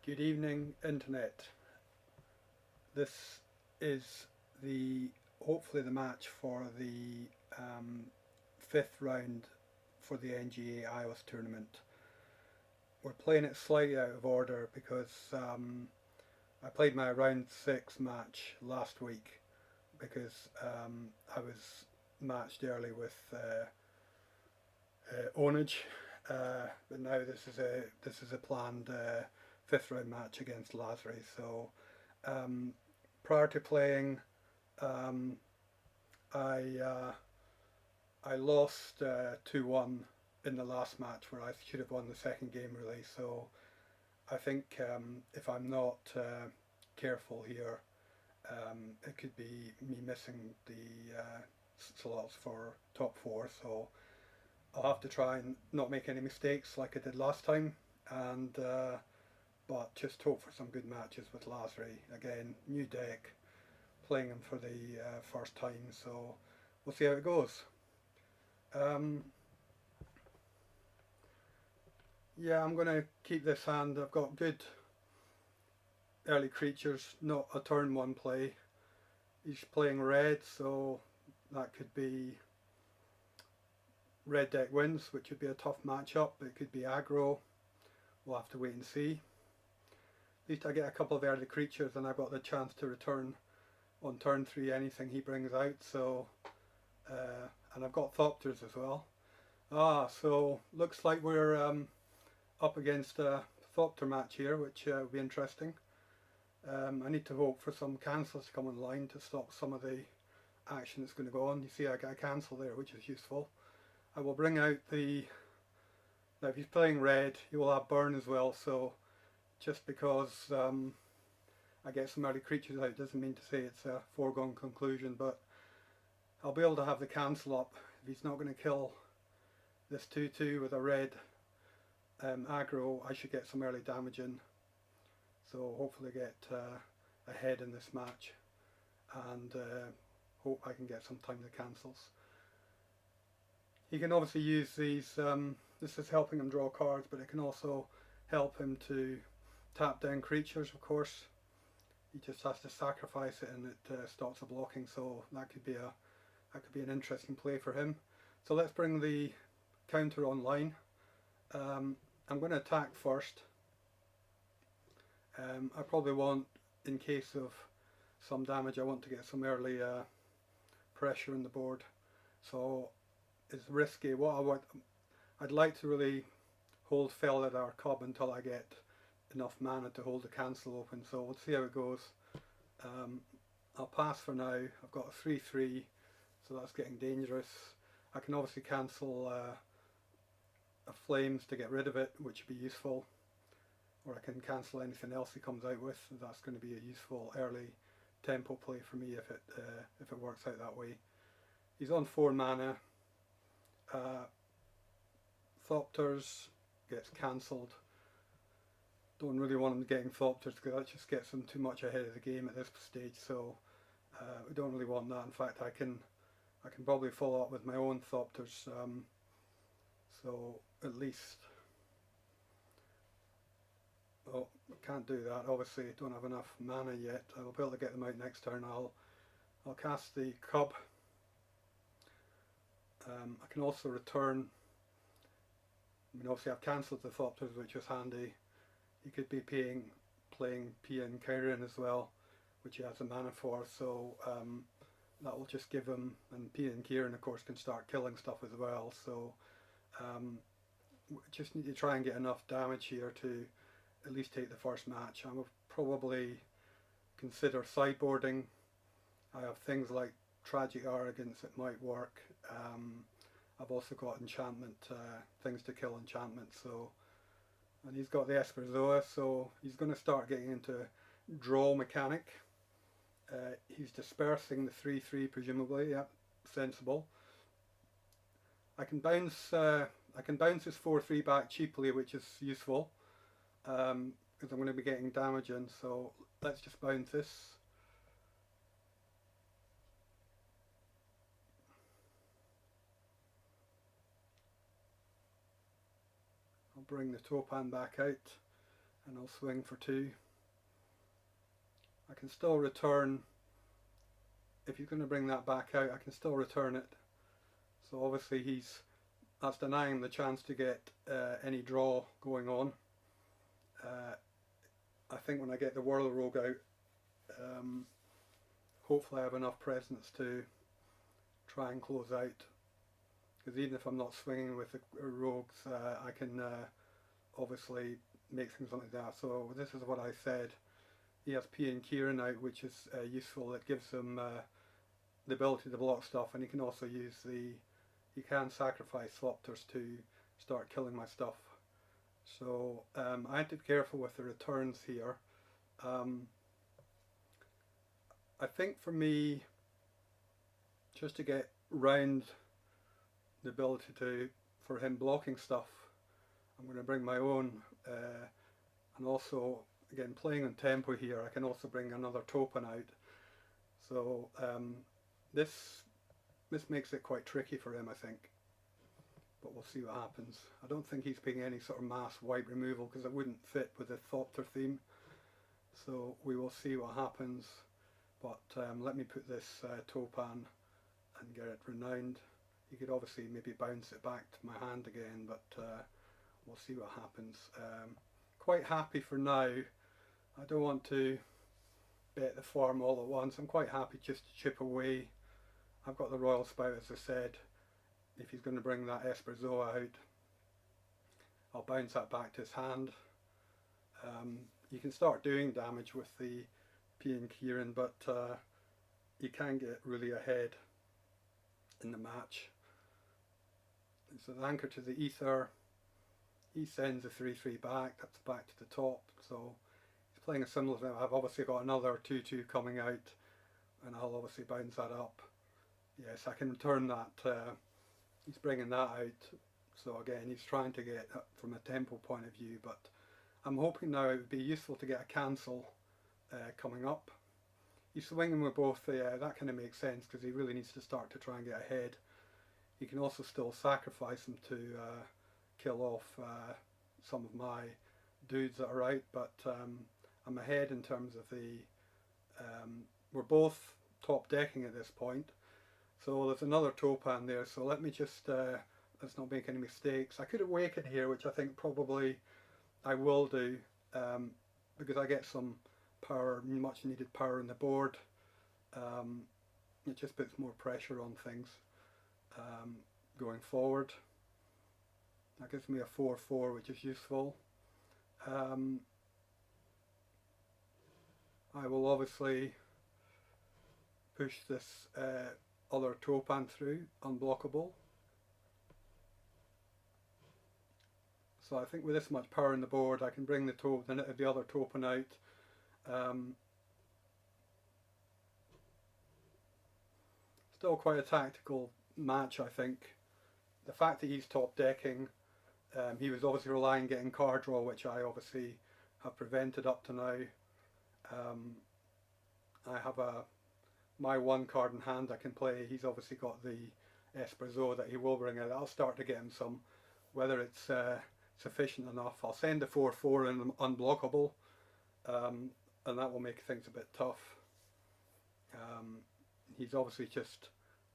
Good evening, Internet. This is hopefully the match for the fifth round for the NGA iOS tournament. We're playing it slightly out of order because I played my round six match last week because I was matched early with Onage, but now this is a planned fifth round match against Lazri. So um, prior to playing, um, I I lost 2-1 in the last match where I should have won the second game really. So I think if I'm not careful here, it could be me missing the slots for top four. So I'll have to try and not make any mistakes like I did last time, and but just hope for some good matches with Lazri. Again, new deck, playing him for the first time, so we'll see how it goes. Um, yeah, I'm going to keep this hand. I've got good early creatures, not a turn one play. He's playing red, so that could be red deck wins, which would be a tough matchup. It could be aggro. We'll have to wait and see. At least I get a couple of early creatures and I've got the chance to return on turn three anything he brings out. So, and I've got Thopters as well. So looks like we're up against a Thopter match here, which will be interesting. I need to hope for some cancels to come online to stop some of the action that's going to go on. You see I got a cancel there, which is useful. I will bring out the... Now if he's playing red, he will have burn as well, so just because I get some early creatures out doesn't mean to say it's a foregone conclusion, but I'll be able to have the cancel up if he's not going to kill this 2-2 with a red aggro. I should get some early damage in, so hopefully get ahead in this match, and hope I can get some time to cancels. He can obviously use these, this is helping him draw cards, but it can also help him to tap down creatures, of course. He just has to sacrifice it and it stops the blocking, so that could be an interesting play for him. So let's bring the counter online. I'm going to attack first. I probably want, in case of some damage, I want to get some early pressure on the board. So it's risky. I'd like to really hold Felid or Cub until I get enough mana to hold the cancel open. So we'll see how it goes. I'll pass for now. I've got a 3-3, so that's getting dangerous. I can obviously cancel a Flames to get rid of it, which would be useful. Or I can cancel anything else he comes out with. That's going to be a useful early tempo play for me if it works out that way. He's on 4 mana. Thopters gets cancelled. Don't really want him getting Thopters because that just gets him too much ahead of the game at this stage. So we don't really want that. In fact, I can probably follow up with my own Thopters. So at least. Oh, can't do that. Obviously, don't have enough mana yet. I'll be able to get them out next turn. I'll cast the Cub. I can also return. I mean, obviously I've cancelled the Thopters, which is handy. He could be playing Pia and Kyrian as well, which he has the mana for. So that will just give him, and Pia and Kieran of course can start killing stuff as well. So just need to try and get enough damage here to at least take the first match. I will probably consider sideboarding. I have things like Tragic Arrogance that might work. I've also got enchantment, things to kill enchantment. So, and he's got the Esperzoa, so he's going to start getting into draw mechanic. He's dispersing the 3-3 presumably. Yep, sensible. I can bounce his 4-3 back cheaply, which is useful because I'm going to be getting damage in. So let's just bounce this. I'll bring the Topan back out. and I'll swing for 2. I can still return, if he's going to bring that back out, I can still return it. So obviously that's denying the chance to get any draw going on. I think when I get the Whirl Rogue out, hopefully I have enough presence to try and close out. Because even if I'm not swinging with the rogues, I can obviously make things like that. So this is what I said. He has P and Kieran out, which is useful. It gives him the ability to block stuff, and he can also use he can sacrifice Thopters to start killing my stuff. So I have to be careful with the returns here. I think for me, just to get round the ability for him blocking stuff, I'm going to bring my own, and also again playing on tempo here, I can also bring another Topan out. So this makes it quite tricky for him, I think, but we'll see what happens. I don't think he's picking any sort of mass wipe removal because it wouldn't fit with the Thopter theme, so we will see what happens. But let me put this Topan and get it renowned. You could obviously maybe bounce it back to my hand again, but we'll see what happens. Quite happy for now. I don't want to bet the farm all at once. I'm quite happy just to chip away. I've got the Royal Spout, as I said. If he's going to bring that Esperzoa out, I'll bounce that back to his hand. You can start doing damage with the P and Kieran, but you can get really ahead in the match. So the anchor to the ether, he sends a 3-3 back, that's back to the top, so he's playing a similar thing. I've obviously got another 2-2 coming out, and I'll obviously bounce that up. Yes, I can return that, he's bringing that out, so again he's trying to get from a tempo point of view, but I'm hoping now it would be useful to get a cancel coming up. He's swinging with both, that kind of makes sense because he really needs to start to try and get ahead. He can also still sacrifice him to kill off some of my dudes that are out, but I'm ahead in terms of we're both top decking at this point. So there's another Topan there, so let me just, let's not make any mistakes. I could awaken here, which I think probably I will do, because I get some power, much needed power in the board. It just puts more pressure on things going forward. That gives me a 4-4, which is useful. I will obviously push this other Topan through, unblockable. So I think with this much power in the board, I can bring the other Topan out. Still quite a tactical match, I think. The fact that he's top decking, he was obviously relying on getting card draw, which I obviously have prevented up to now. I have my one card in hand I can play. He's obviously got the Esperzoa that he will bring out. I'll start to get him some. Whether it's sufficient enough, I'll send the 4-4 in unblockable, and that will make things a bit tough. He's obviously just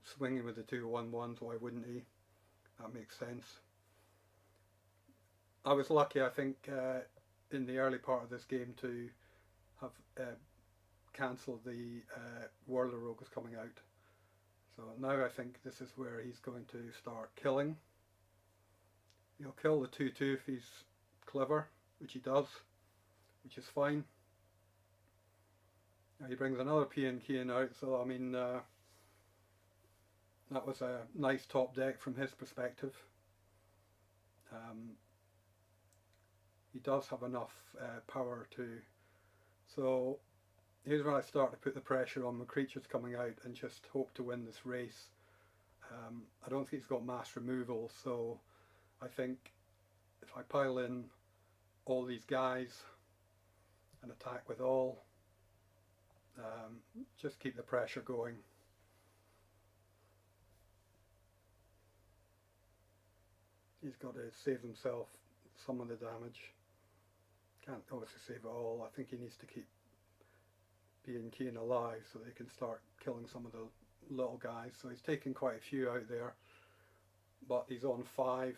swinging with the 2-1-1s, why wouldn't he? That makes sense. I was lucky, I think, in the early part of this game to have cancelled the Whirler Rogues coming out. So now I think this is where he's going to start killing. He'll kill the 2-2 if he's clever, which he does, which is fine. Now he brings another P and Kieran out, so I mean, that was a nice top deck from his perspective. He does have enough power to, so here's where I start to put the pressure on the creatures coming out and just hope to win this race. I don't think he's got mass removal, so I think if I pile in all these guys and attack with all, just keep the pressure going. He's got to save himself some of the damage. can't obviously save it all. I think he needs to keep being keen alive so they can start killing some of the little guys. So he's taken quite a few out there, but he's on 5.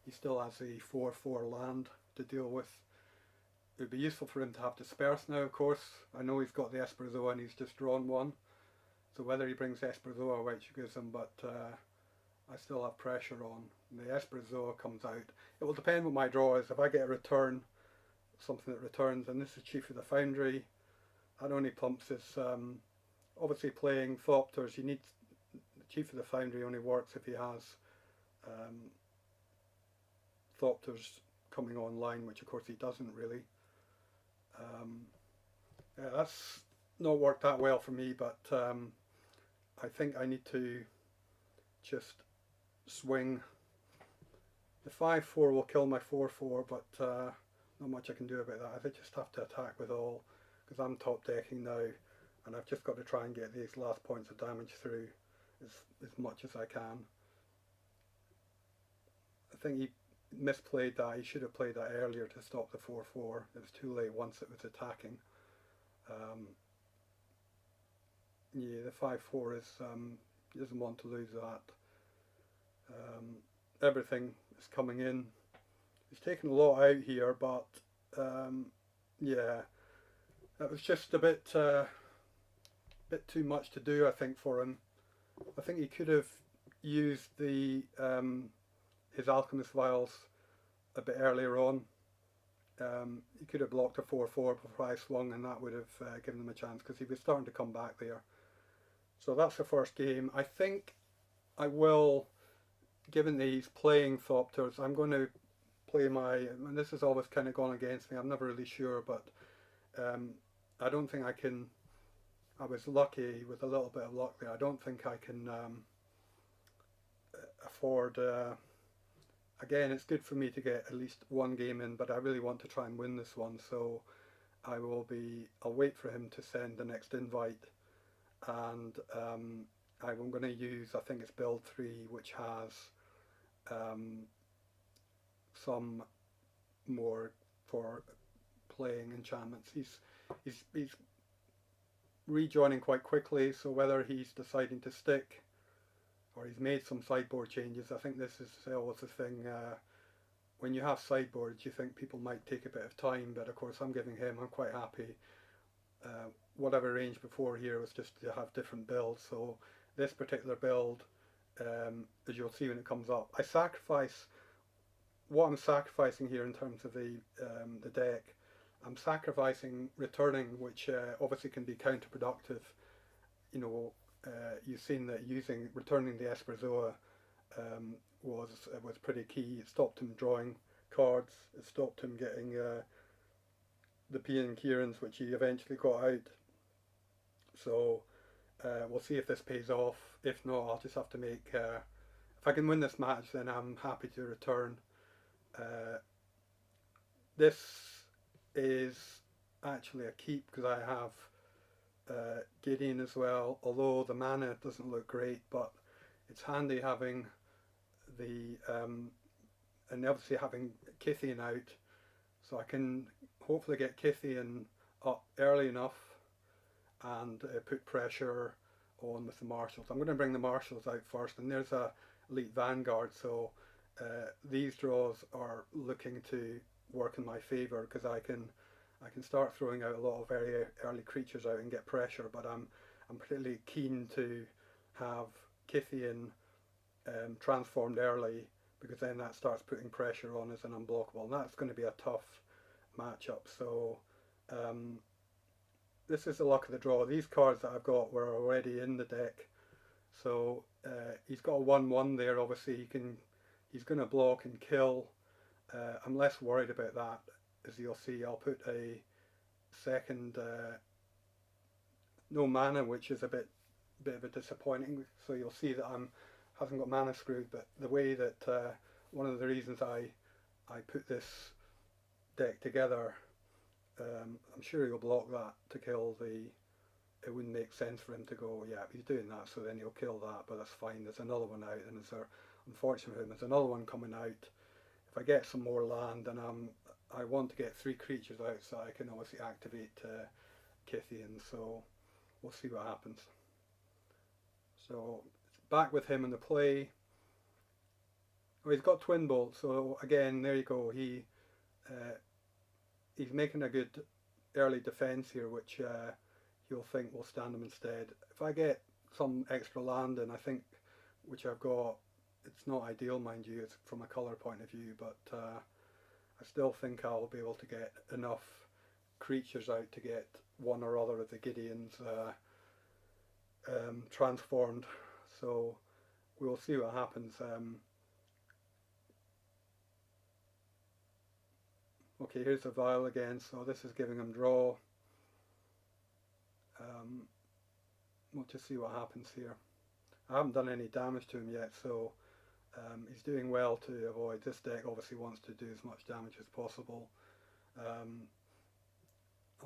He still has a 4/4 land to deal with. It would be useful for him to have disperse now, of course. I know he's got the Esperzoa and he's just drawn one. So whether he brings Esperzoa, which gives him, but I still have pressure on. And the Esperzoa comes out. It will depend what my draw is. If I get a return, something that returns, and this is Chief of the Foundry, that only pumps his, obviously playing Thopters, you need, the Chief of the Foundry only works if he has Thopters coming online, which of course he doesn't really. Yeah, that's not worked that well for me, but I think I need to just swing. The 5/4 will kill my 4/4, but not much I can do about that. I just have to attack with all, because I'm top decking now, and I've just got to try and get these last points of damage through as much as I can. I think he misplayed that. He should have played that earlier to stop the 4/4. It was too late once it was attacking. Yeah, the 5/4 is, he doesn't want to lose that. Everything is coming in. He's taken a lot out here, but yeah, that was just a bit too much to do, I think, for him. I think he could have used the his alchemist vials a bit earlier on. He could have blocked a 4/4 before I swung, and that would have given him a chance, because he was starting to come back there. So that's the first game. I think I will, given that he's playing Thopters, I'm going to play my, and this has always kind of gone against me, I'm never really sure, but I don't think I can, I was lucky with a little bit of luck there. I don't think I can afford, again, it's good for me to get at least one game in, but I really want to try and win this one, so I'll wait for him to send the next invite, and I'm going to use, I think it's build 3, which has some more for playing enchantments. He's rejoining quite quickly, so whether he's deciding to stick or he's made some sideboard changes. I think this is always the thing, when you have sideboards you think people might take a bit of time, but of course I'm quite happy. Whatever range before here was just to have different builds, so this particular build, as you'll see when it comes up, what I'm sacrificing here in terms of the deck, I'm sacrificing returning, which obviously can be counterproductive. You know, you've seen that returning the Esperzoa was pretty key. It stopped him drawing cards, it stopped him getting the Pian Kierans, which he eventually got out. So we'll see if this pays off. If not, I'll just have to make, if I can win this match, then I'm happy to return. This is actually a keep, because I have Gideon as well, although the mana doesn't look great, but it's handy having the and obviously having Kithian out, so I can hopefully get Kithian up early enough and put pressure on with the marshals. I'm going to bring the marshals out first, and there's a elite vanguard, so these draws are looking to work in my favour, because I can start throwing out a lot of very early creatures out and get pressure, but I'm particularly keen to have Kithian transformed early, because then that starts putting pressure on as an unblockable, and that's going to be a tough matchup. So this is the luck of the draw. These cards that I've got were already in the deck, so he's got a 1/1 there. Obviously he's going to block and kill. I'm less worried about that, as you'll see. I'll put a second no mana, which is a bit of a disappointing, so you'll see that I haven't got mana screwed, but the way that one of the reasons I put this deck together, I'm sure he'll block that to kill it wouldn't make sense for him to go, yeah, he's doing that, so then he'll kill that, but that's fine. There's another one out, and unfortunately for him, there's another one coming out. if I get some more land, then I want to get 3 creatures out so I can obviously activate Kithian, so we'll see what happens. So back with him in the play. Oh, he's got Twin Bolt, so again, there you go. He's making a good early defense here, which you'll think will stand him instead. If I get some extra land, and I think, which I've got, it's not ideal, mind you, it's from a colour point of view, but I still think I'll be able to get enough creatures out to get one or other of the Gideons transformed. So we'll see what happens. Okay, here's the vial again, so this is giving him draw. We'll just see what happens here. I haven't done any damage to him yet, so he's doing well to avoid. This deck obviously wants to do as much damage as possible. I'm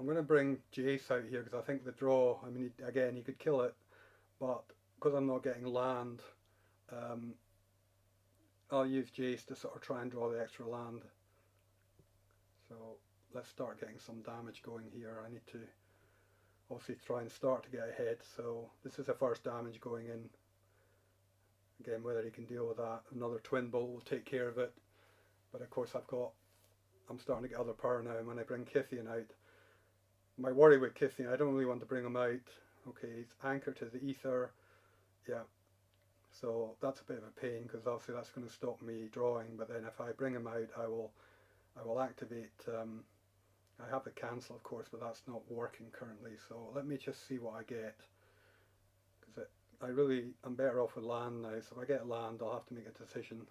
going to bring Jace out here because I think the draw, I mean, again, he could kill it, but because I'm not getting land, I'll use Jace to sort of try and draw the extra land. So let's start getting some damage going here. I need to obviously try and start to get ahead. So this is the first damage going in. Again, whether he can deal with that, another Twin Bolt will take care of it. But of course I'm starting to get other power now, and when I bring Kithian out, my worry with Kithian, I don't really want to bring him out. Okay, he's anchored to the ether. Yeah, so that's a bit of a pain because obviously that's going to stop me drawing. But then if I bring him out, I will activate. I have the cancel, of course, but that's not working currently. So let me just see what I get, because I'm better off with land now. So if I get land, I'll have to make a decision.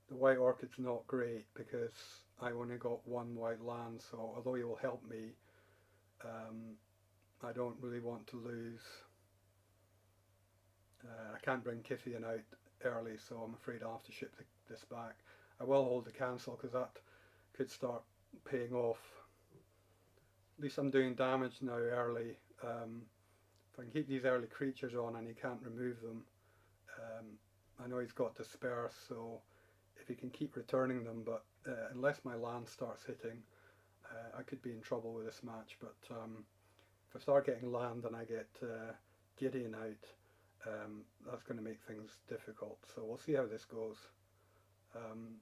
The White Orchid's not great because I only got 1 white land. So although he will help me, I don't really want to lose. I can't bring Kithian out early, so I'm afraid I'll have to ship this back. I will hold the cancel because that could start paying off. At least I'm doing damage now early. If I can keep these early creatures on and he can't remove them, I know he's got Disperse, so if he can keep returning them, but unless my land starts hitting, I could be in trouble with this match. But if I start getting land and I get Gideon out, that's going to make things difficult. So we'll see how this goes. I'm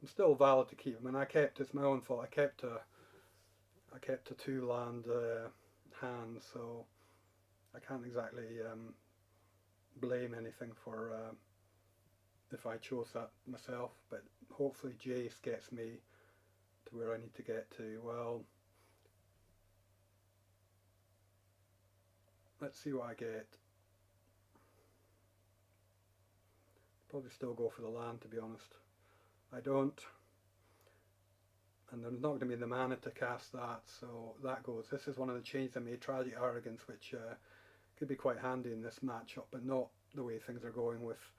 still valid to keep him, and it's my own fault. I kept a 2 land hand, so I can't exactly blame anything for if I chose that myself. But hopefully Jace gets me to where I need to get to. Well, let's see what I get. Probably still go for the land, to be honest. I don't, and there's not going to be the mana to cast that, so that goes. This is one of the changes I made, Tragic Arrogance, which could be quite handy in this matchup, but not the way things are going with.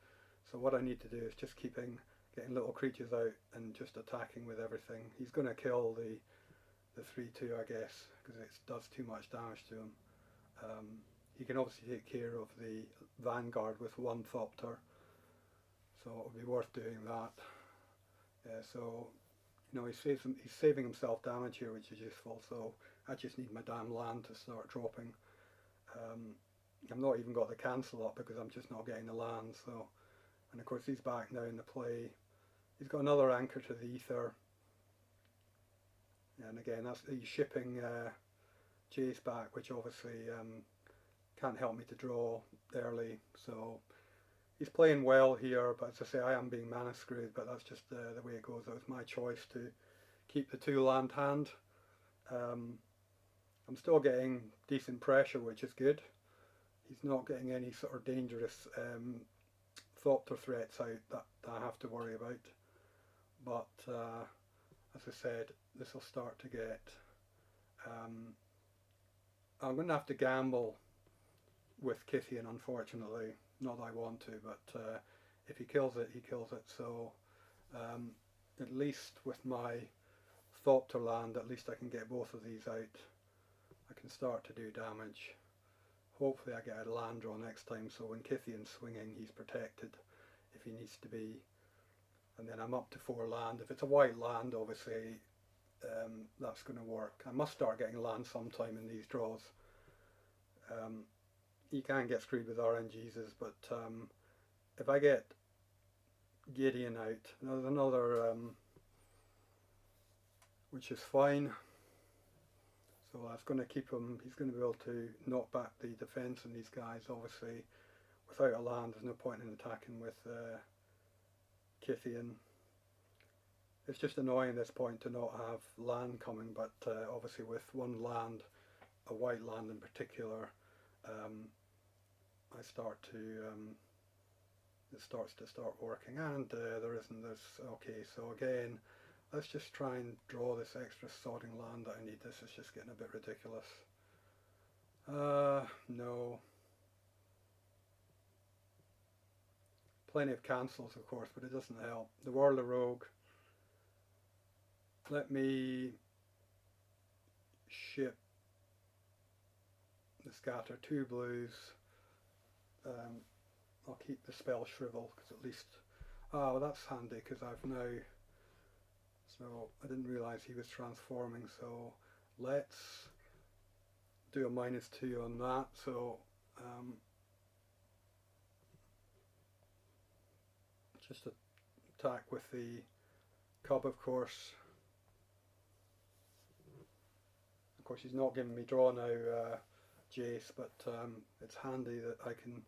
So what I need to do is just getting little creatures out and just attacking with everything. He's going to kill the 3/2, I guess, because it does too much damage to him. He can obviously take care of the Vanguard with 1 Thopter, so it would be worth doing that. So, you know, he's saving himself damage here, which is useful. So I just need my damn land to start dropping. I've not even got the cancel up because I'm just not getting the land. So, and of course he's back now in the play. He's got another anchor to the ether, and again he's shipping Jace back, which obviously can't help me to draw early. So he's playing well here, but as I say, I am being mana screwed, but that's just the way it goes. It was my choice to keep the 2 land hand. I'm still getting decent pressure, which is good. He's not getting any sort of dangerous Thopter threats out that I have to worry about. But as I said, this will start to get... I'm going to have to gamble with Kithian, unfortunately. Not that I want to, but if he kills it, he kills it. So at least with my Thopter land, at least I can get both of these out. I can start to do damage, hopefully I get a land draw next time, so when Kithian's swinging he's protected if he needs to be. And then I'm up to 4 land. If it's a white land, obviously that's going to work. I must start getting land sometime in these draws. You can get screwed with RNGs, but if I get Gideon out, there's another which is fine. So that's going to keep him, he's going to be able to knock back the defence on these guys. Obviously, without a land, there's no point in attacking with Kithian. It's just annoying at this point to not have land coming, but obviously with one land, a white land in particular, I start to, it starts to start working, and there isn't this, okay, so again, let's just try and draw this extra sodding land that I need. This is just getting a bit ridiculous. No. Plenty of cancels, of course, but it doesn't help. The Warler Rogue. Let me ship the scatter 2 blues. I'll keep the spell shrivel because at least, well, that's handy because I've now, so I didn't realise he was transforming, so let's do a -2 on that. So just attack with the cub, of course. Of course, he's not giving me draw now, Jace, but it's handy that I can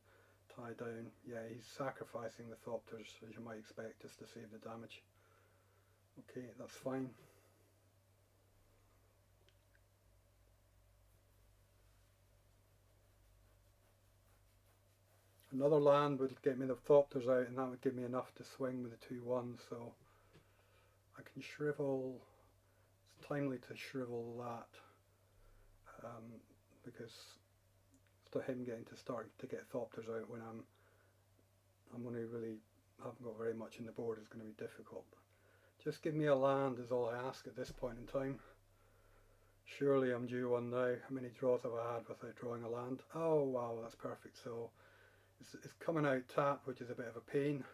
tie down. Yeah, he's sacrificing the Thopters, as you might expect, just to save the damage. Okay, that's fine. Another land would get me the Thopters out, and that would give me enough to swing with the 2-1, so I can shrivel. It's timely to shrivel that, because to him getting to start to get Thopters out when I'm only really haven't got very much in the board is going to be difficult. Just give me a land is all I ask at this point in time. Surely I'm due one now. How many draws have I had without drawing a land? Oh wow, that's perfect. So it's coming out tap, which is a bit of a pain.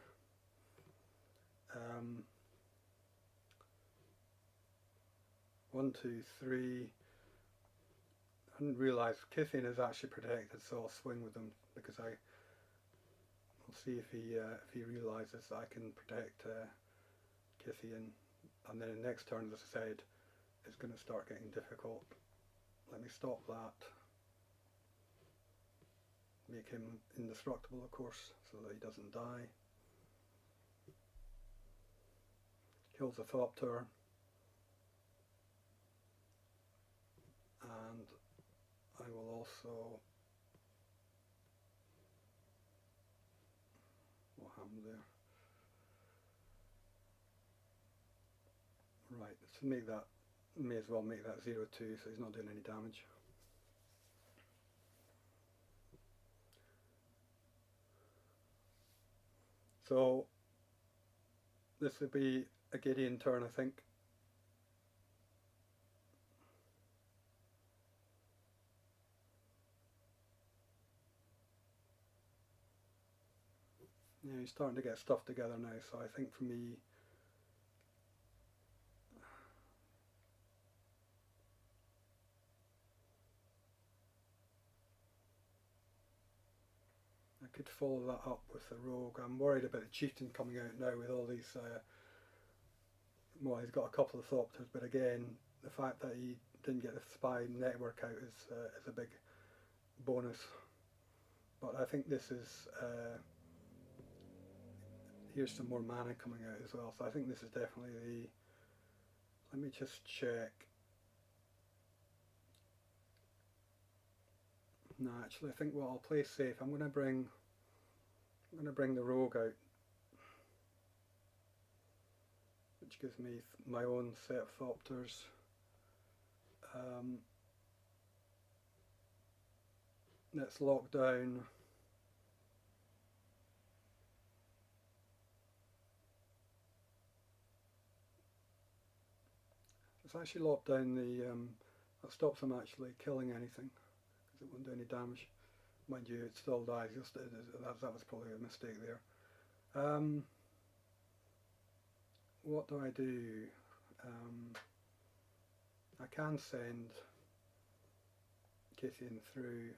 1, 2, 3. I didn't realise Kithian is actually protected, so I'll swing with him because I'll see if he realises that I can protect Kithian, and then the next turn, as I said, it's going to start getting difficult. Let me stop that. Make him indestructible, of course, so that he doesn't die. Kills the Thopter. And I will also, what happened there? Right, let's make that, may as well make that 0-2 so he's not doing any damage. So this would be a Gideon turn, I think. Yeah, he's starting to get stuff together now, so I think for me, I could follow that up with the Rogue. I'm worried about the Chieftain coming out now with all these, well, he's got a couple of Thopters, but again, the fact that he didn't get the spy network out is a big bonus. But I think this is, here's some more mana coming out as well, so I think this is definitely the, let me just check. No, actually I think what I'll play safe, I'm going to bring the Rogue out, which gives me my own set of Thopters. Let's lock down actually lock down the, that stops him actually killing anything because it won't do any damage. Mind you, it still dies. That was probably a mistake there. What do I do? I can send Kithian through.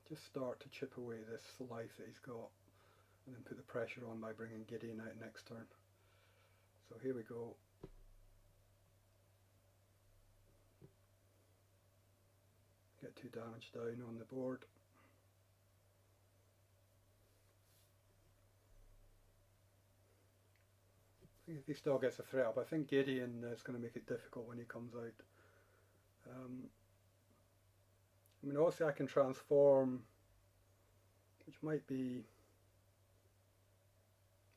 Just start to chip away this life that he's got, and then put the pressure on by bringing Gideon out next turn. So here we go. Get 2 damage down on the board. I think if he still gets a threat up, I think Gideon is going to make it difficult when he comes out. I mean, also I can transform, which might be...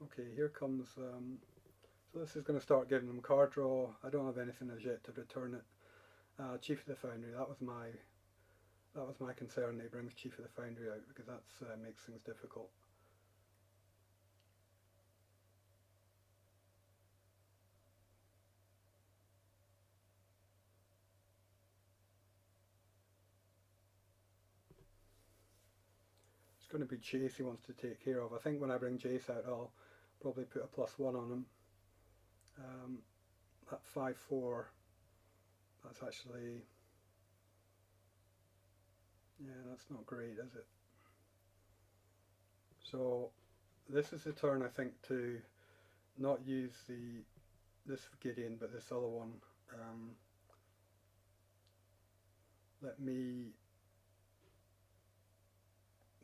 Okay, here comes... so this is going to start giving them card draw. I don't have anything as yet to return it. Chief of the Foundry, that was my concern. He brings Chief of the Foundry out, because that makes things difficult. It's going to be Jace he wants to take care of. I think when I bring Jace out, I'll probably put a +1 on him. That 5/4, that's actually... Yeah, that's not great, is it? So this is the turn, I think, to not use this Gideon, but this other one. Let me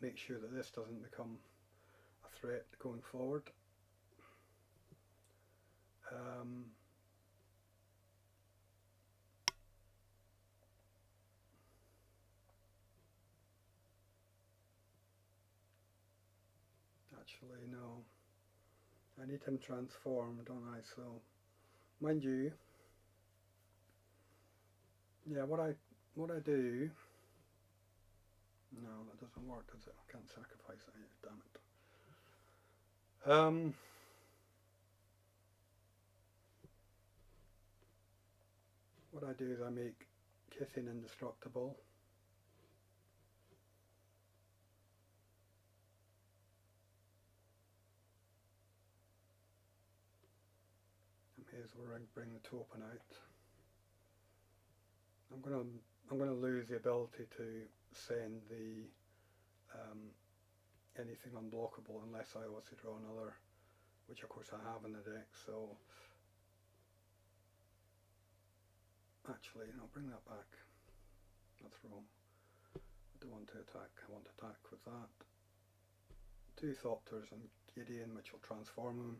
make sure that this doesn't become a threat going forward. Actually, no. I need him transformed, don't I? So, mind you, yeah, what I do... No, that doesn't work, does it? I can't sacrifice it yet, damn it. What I do is I make Kithian indestructible. I may as well bring the token out. I'm gonna lose the ability to send the anything unblockable unless I also draw another, which of course I have in the deck. So actually, no, bring that back. That's wrong. I don't want to attack. I want to attack with that. 2 Thopters and Gideon, which will transform him.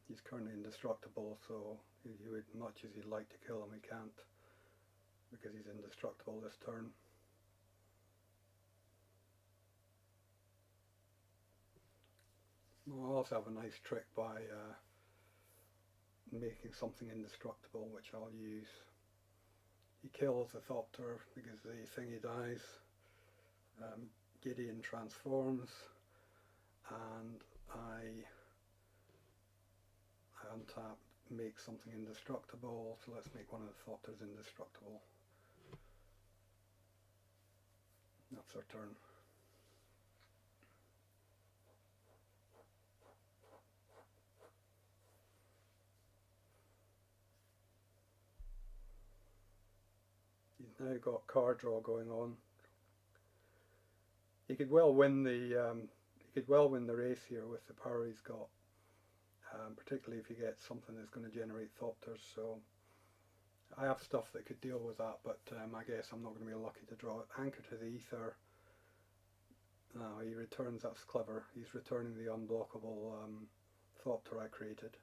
He's currently indestructible, so he would, much as he'd like to kill him, he can't, because he's indestructible this turn. We'll also have a nice trick by making something indestructible, which I'll use. He kills the Thopter because the thingy dies. Gideon transforms, and I untap, make something indestructible. So let's make one of the Thopters indestructible. That's our turn. He's now got card draw going on. He could well win the race here with the power he's got, particularly if he gets something that's going to generate Thopters. So I have stuff that could deal with that, but I guess I'm not going to be lucky to draw it. Anchor to the Ether. No, he returns. That's clever. He's returning the unblockable Thopter I created.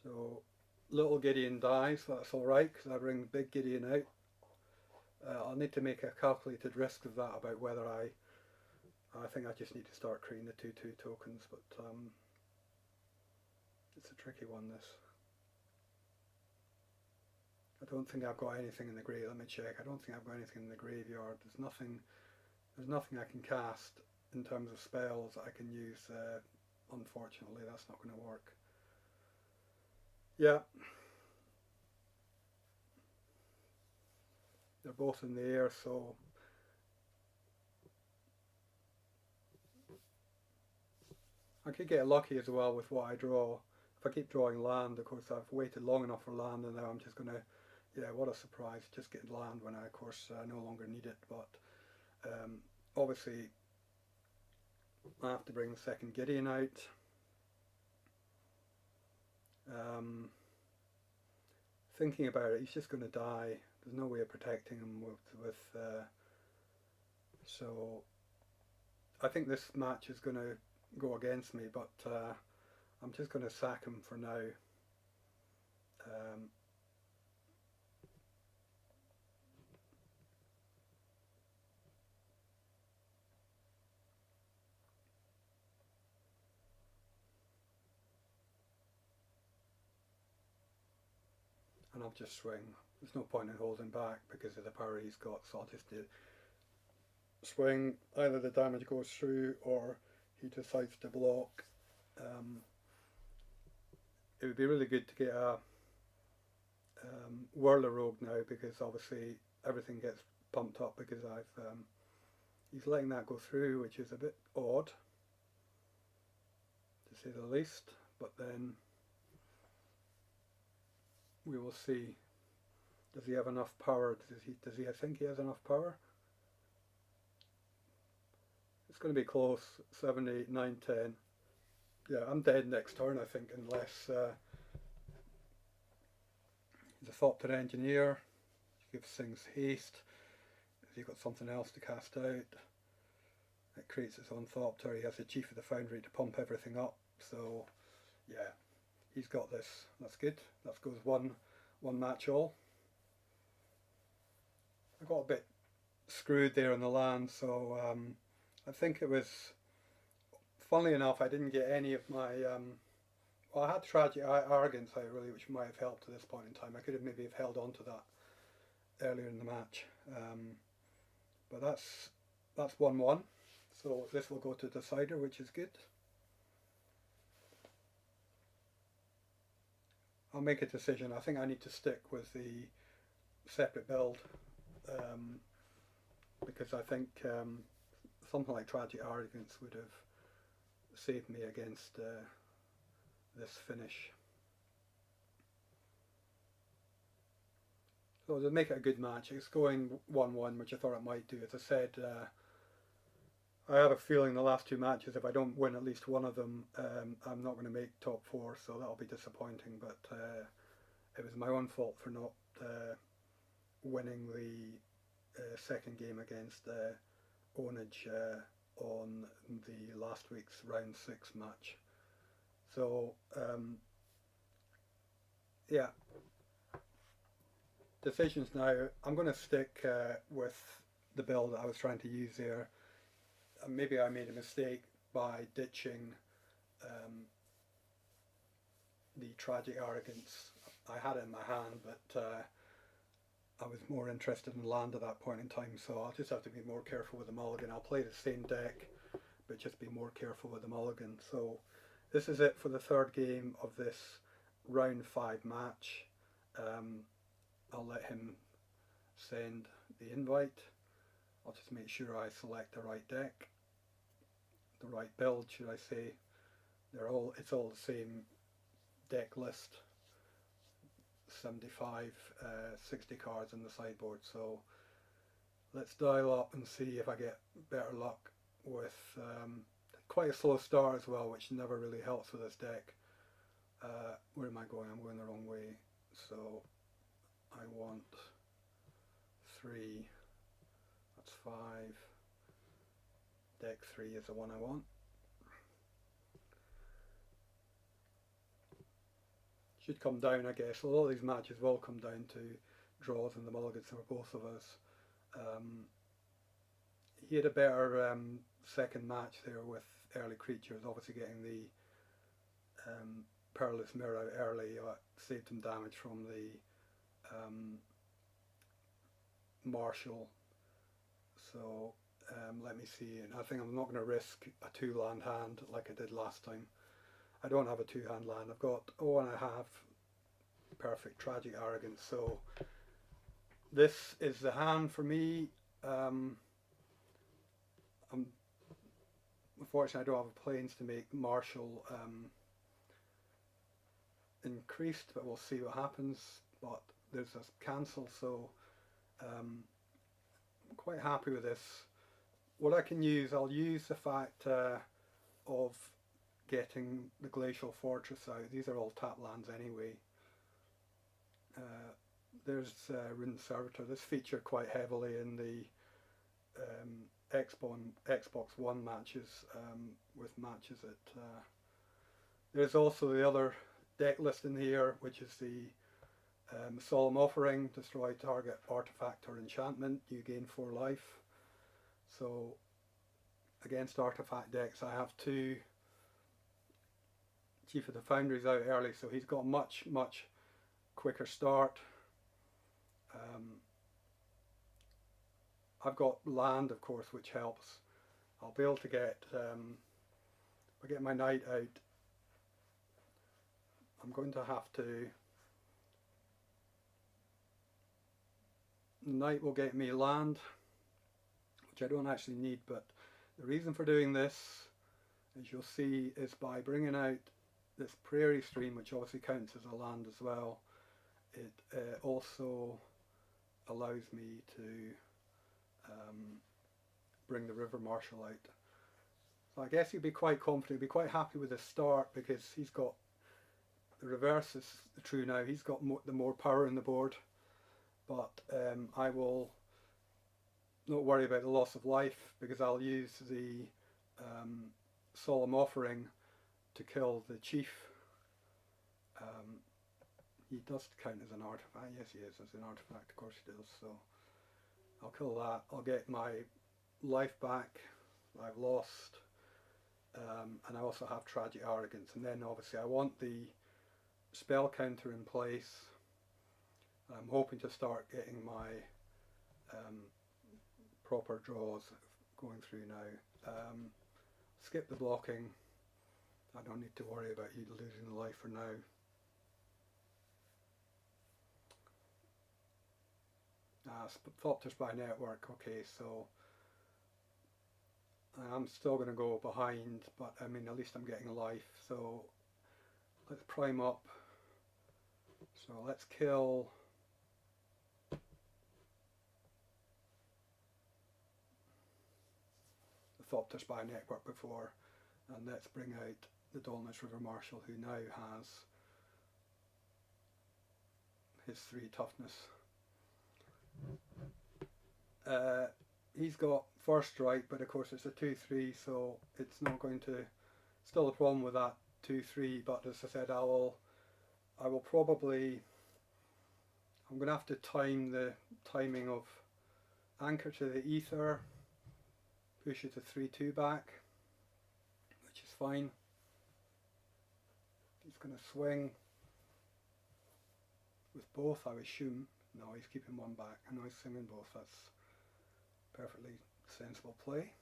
So little Gideon dies, so that's alright, because I bring big Gideon out. I'll need to make a calculated risk of that about whether I think I just need to start creating the 2/2 tokens, but it's a tricky one, this. I don't think I've got anything in the grave. Let me check. I don't think I've got anything in the graveyard. There's nothing I can cast in terms of spells that I can use. Unfortunately, that's not going to work. Yeah, they're both in the air, so I could get lucky as well with what I draw. If I keep drawing land, of course, I've waited long enough for land, and now I'm just going to, yeah, what a surprise, just get land when I, of course, no longer need it. But obviously, I have to bring the second Gideon out. Thinking about it, he's just going to die. There's no way of protecting him with so I think this match is going to go against me, but I'm just going to sack him for now. Um, and I'll just swing. There's no point in holding back because of the power he's got, so I'll just do swing. Either the damage goes through or he decides to block. It would be really good to get a Whirler Rogue now, because obviously everything gets pumped up because he's letting that go through, which is a bit odd to say the least. But then we will see. Does he have enough power? Does he think he has enough power? It's going to be close. 7, 8, 9, 10. Yeah, I'm dead next turn, I think, unless he's a Thopter engineer. He gives things haste. Has he got something else to cast out? It creates its own Thopter. He has the Chief of the Foundry to pump everything up. So, yeah, he's got this. That's good. That goes one match all. I got a bit screwed there on the land, so I think it was, funnily enough, I didn't get any of my well, I had tragic arrogance out really, which might have helped to this point in time. I could have maybe have held on to that earlier in the match, but that's 1-1. So this will go to decider, which is good. I'll make a decision. I think I need to stick with the separate build, because I think something like tragic arrogance would have saved me against this finish. So to make it a good match, it's going 1-1, which I thought it might do. As I said, I have a feeling the last two matches, if I don't win at least one of them, I'm not going to make top four, so that'll be disappointing. But it was my own fault for not winning the second game against Onage on the last week's round 6 match. So yeah, decisions now. I'm going to stick with the build that I was trying to use there. Maybe I made a mistake by ditching the tragic arrogance. I had it in my hand, but I was more interested in land at that point in time, so I'll just have to be more careful with the mulligan. I'll play the same deck, but just be more careful with the mulligan. So this is it for the third game of this round 5 match. I'll let him send the invite. I'll just make sure I select the right deck, the right build, should I say. It's all the same deck list. 75, 60 cards in the sideboard. So let's dial up and see if I get better luck with quite a slow start as well, which never really helps with this deck. Where am I going? I'm going the wrong way. So I want 3. That's 5. Deck 3 is the one I want. Should come down, I guess. A lot of these matches will come down to draws and the mulligans for both of us. He had a better second match there with early creatures, obviously getting the Perilous Mirror out early. Saved him damage from the Marshal. So let me see, and I think I'm not going to risk a 2-land hand like I did last time. I don't have a 2-hand land. I've got, and I have perfect tragic arrogance. So this is the hand for me. Unfortunately, I don't have planes to make Marshall increased, but we'll see what happens. But there's a cancel, so I'm quite happy with this. What I can use, I'll use the fact of getting the Glacial Fortress out. These are all tap lands anyway. There's Rune Servitor. This featured quite heavily in the Xbox One matches, with matches at... there's also the other deck list in here, which is the Solemn Offering. Destroy target artifact or enchantment, you gain 4 life. So against artifact decks I have 2 Chief of the Foundries out early, so he's got much quicker start. I've got land, of course, which helps. I'll be able to get, if I get my knight out, I'm going to have to, the knight will get me land, which I don't actually need, but the reason for doing this, as you'll see, is by bringing out this Prairie Stream, which obviously counts as a land as well. It also allows me to bring the River Marshal out. So I guess he'd be quite confident, he'd be quite happy with his start, because he's got, the reverse is true now, he's got the more power in the board. But I will not worry about the loss of life, because I'll use the Solemn Offering to kill the chief. He does count as an artifact. Yes, he is as an artifact, of course he does. So I'll kill that. I'll get my life back I've lost, and I also have Tragic Arrogance. And then obviously I want the spell counter in place. I'm hoping to start getting my proper draws going through now. Skip the blocking. I don't need to worry about you losing the life for now. Thopters by network. Okay, so I'm still going to go behind, but I mean, at least I'm getting life. So let's prime up. So let's kill the Thopters by network before, and let's bring out the Dolnus River Marshal, who now has his 3 toughness. He's got first strike, but of course it's a 2-3, so it's not going to, still a problem with that 2-3, but as I said, I will probably, I'm going to have to time the timing of Anchor to the Ether, push it to 3-2 back, which is fine. He's going to swing with both, I assume. No, he's keeping one back. I know he's swinging both. That's perfectly sensible play.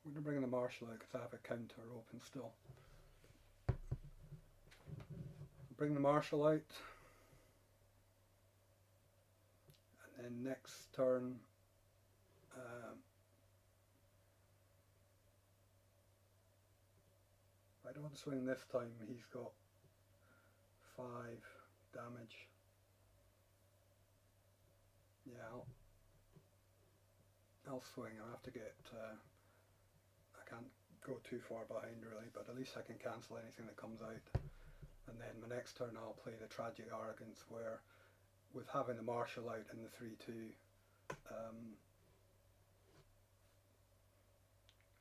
I'm going to bring the Marshal out because I have a counter open still. Bring the Marshal out, and then next turn if I don't swing this time, he's got 5 damage. Yeah, I'll swing. I'll have to get I can't go too far behind really, but at least I can cancel anything that comes out. And then my next turn I'll play the Tragic Arrogance, where with having the Marshal out in the 3-2,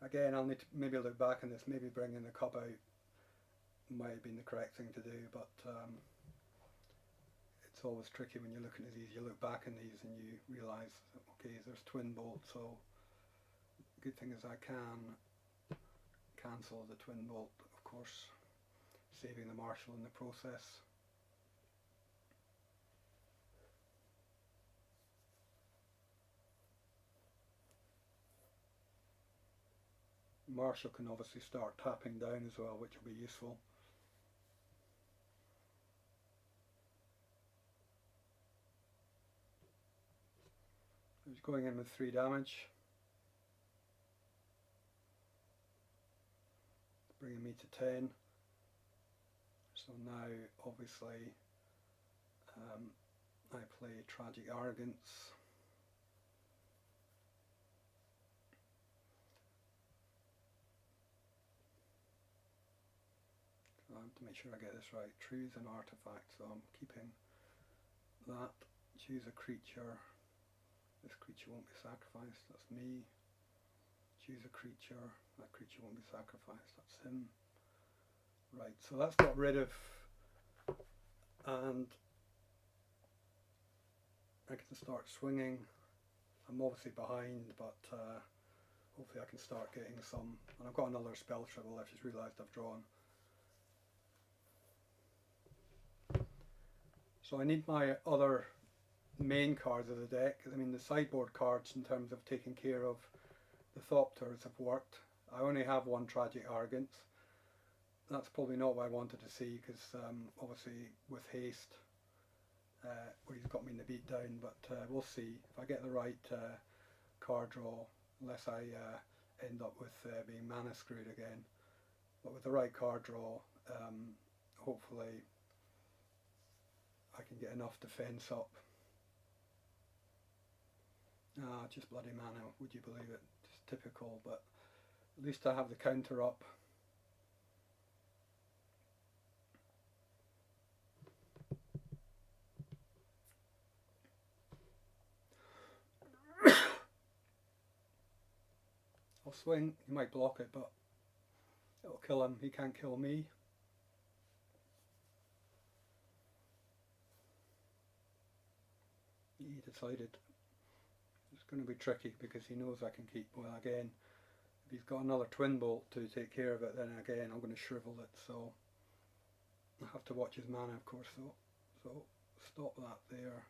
again I'll need to maybe look back on this, maybe bringing the cub out might have been the correct thing to do, but it's always tricky when you're looking at these. You look back on these and you realise, okay, there's twin bolt, so the good thing is I can cancel the twin bolt, of course, saving the Marshal in the process. Marshal can obviously start tapping down as well, which will be useful. He's going in with 3 damage, bringing me to 10. So now obviously I play Tragic Arrogance. So I have to make sure I get this right. Choose an artifact, so I'm keeping that. Choose a creature. This creature won't be sacrificed, that's me. Choose a creature, that creature won't be sacrificed, that's him. Right, so that's got rid of, and I can start swinging. I'm obviously behind, but hopefully I can start getting some. And I've got another spell shrivel I've just realised I've drawn. So I need my other main cards of the deck. I mean, the sideboard cards in terms of taking care of the Thopters have worked. I only have 1 Tragic Arrogance. That's probably not what I wanted to see, because obviously with haste, where he's got me in the beat down, but we'll see if I get the right card draw, unless I end up with being mana screwed again. But with the right card draw, hopefully I can get enough defence up. Ah, just bloody mana, would you believe it? Just typical, but at least I have the counter up. I'll swing, he might block it, but it'll kill him, he can't kill me. He decided it's going to be tricky because he knows I can keep, well again, if he's got another twin bolt to take care of it, then again I'm going to shrivel it, so I have to watch his mana of course though. So stop that there,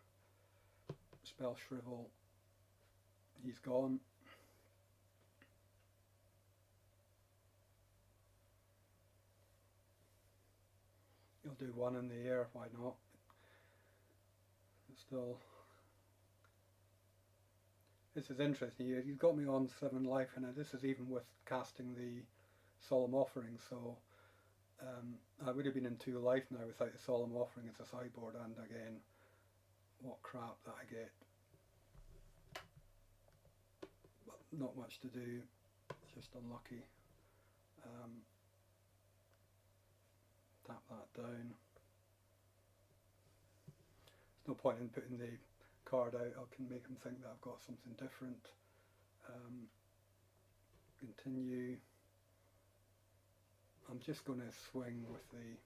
spell shrivel, he's gone. He'll do 1 in the air, why not? It's still, this is interesting, he's got me on 7 life, and this is even with casting the Solemn Offering, so I would have been in 2 life now without the Solemn Offering as a sideboard, and again, what crap that I get. But not much to do, just unlucky. Tap that down. There's no point in putting the card out, I can make him think that I've got something different. Continue. I'm just going to swing with the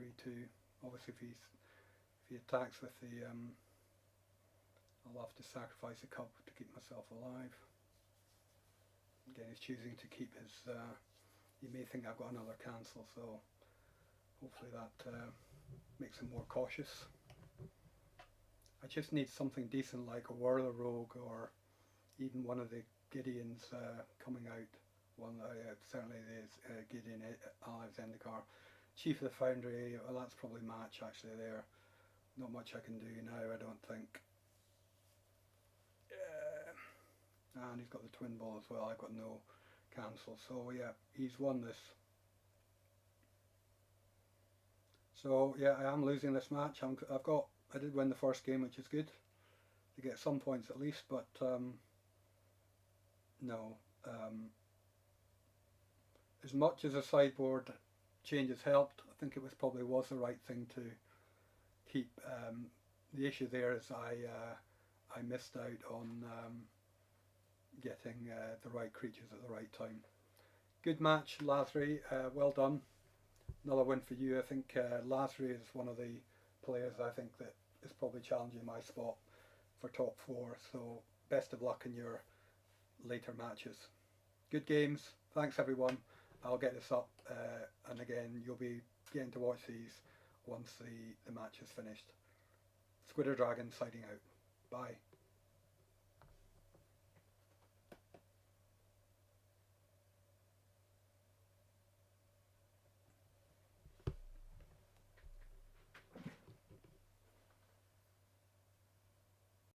3-2. Obviously if he attacks with the, I'll have to sacrifice a cub to keep myself alive. Again, he's choosing to keep his, you may think I've got another cancel, so hopefully that makes him more cautious. I just need something decent like a Whirler Rogue, or even one of the Gideons coming out. One certainly the Gideon Allies Zendikar. Chief of the Foundry, well that's probably match actually there. Not much I can do now, I don't think. And he's got the twin ball as well, I've got no cancel, so yeah, he's won this. So yeah, I am losing this match. I did win the first game, which is good to get some points at least, but no, as much as the sideboard changes helped, I think it was the right thing to keep. The issue there is I missed out on getting the right creatures at the right time. Good match, Lazri. Well done. Another win for you. I think Lazri is one of the players I think that is probably challenging my spot for top 4. So best of luck in your later matches. Good games. Thanks everyone. I'll get this up and again you'll be getting to watch these once the match is finished. Squidder Dragon signing out. Bye.